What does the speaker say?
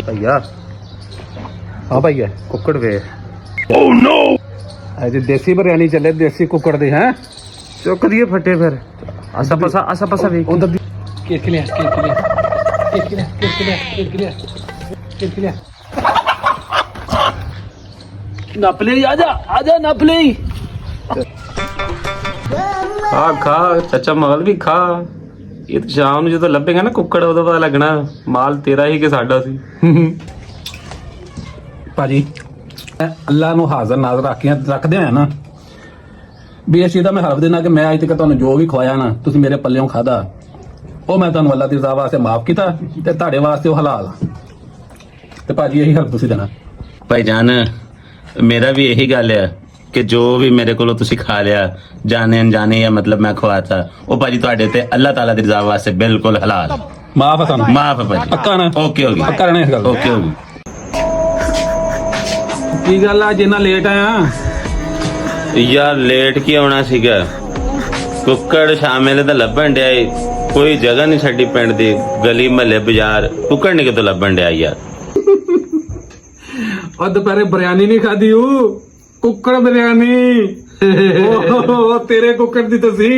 भैया हाँ भैया कुक्कड़ वे अज देसी बिरयानी चले देसी कुक्कड़ दी हैं चुक दिए फटे फिर आसा पासा वेख उधर केक लिया नप ले आजा नप ले खा चाचा माल भी खा ये तो शाम जो ਲੱਭੇਗਾ ਨਾ ਕੁੱਕੜ ਉਹਦਾ ਪਤਾ ਲੱਗਣਾ ਮਾਲ ਤੇਰਾ ਹੀ ਕਿ ਸਾਡਾ ਸੀ ਭਾਜੀ ਅੱਲਾ ਨੂੰ ਹਾਜ਼ਰ ਨਾਜ਼ਰ ਰੱਖਦੇ ਆ ਨਾ ਵੀ ਅਸੀਂ ਤਾਂ ਮੈਂ ਹਰਫ ਦੇਣਾ ਕਿ ਮੈਂ ਅੱਜ ਤੱਕ ਤੁਹਾਨੂੰ ਜੋ ਵੀ ਖਵਾਇਆ ਨਾ ਤੁਸੀਂ ਮੇਰੇ ਪੱਲਿਓਂ ਖਾਦਾ ਉਹ ਮੈਂ ਤੁਹਾਨੂੰ ਅੱਲਾ ਦੀ ਰਜ਼ਾ ਵਾਸਤੇ ਮਾਫ ਕੀਤਾ ਤੇ ਤੁਹਾਡੇ ਵਾਸਤੇ ਉਹ ਹਲਾਲ ਤੇ ਭਾਜੀ ਇਹੀ ਹਰਫ ਤੁਸੀਂ ਦੇਣਾ ਭਾਈਜਾਨ ਮੇਰਾ ਵੀ ਇਹੀ ਗੱਲ ਹੈ ਕਿ ਜੋ ਵੀ ਮੇਰੇ ਕੋਲੋਂ ਤੁਸੀਂ ਖਾ ਲਿਆ ਜਾਣੇ ਅਣਜਾਣੇ ਜਾਂ ਮਤਲਬ ਮੈਂ ਖਵਾਤਾ ਉਹ ਭਾਜੀ ਤੁਹਾਡੇ ਤੇ ਅੱਲਾਹ ਤਾਲਾ ਦੀ ਰਜ਼ਾ ਵਾਸਤੇ ਬਿਲਕੁਲ ਹਲਾਲ ਮਾਫ ਹੈ ਤੁਹਾਨੂੰ ਮਾਫ ਹੈ ਭਾਜੀ ਪੱਕਾ ਨਾ ਓਕੇ ਹੋ ਗਈ ਪੱਕਾ ਰਹਿਣਾ ਇਸ ਗੱਲ ਓਕੇ ਹੋ ਗਈ ਕੀ ਗੱਲ ਆ ਜਿੰਨਾ ਲੇਟ ਆਇਆ ਯਾਰ ਲੇਟ ਕੀ ਆਉਣਾ ਸੀਗਾ ਕੁੱਕੜ ਸ਼ਾਮੇ ਤਾਂ ਲੱਭਣ ਡਿਆ ਏ ਕੋਈ ਜਗ੍ਹਾ ਨਹੀਂ ਛੱਡੀ ਪਿੰਡ ਦੀ ਗਲੀ ਮਹੱਲੇ ਬਾਜ਼ਾਰ ਕੁੱਕੜ ਨਹੀਂ ਕਿਤੋਂ ਲੱਭਣ ਡਿਆ ਯਾਰ और दोपहर बिरयानी नहीं खादी कुक्कड़ बिरयानी ओ तेरे कुक्कड़ दी तो सी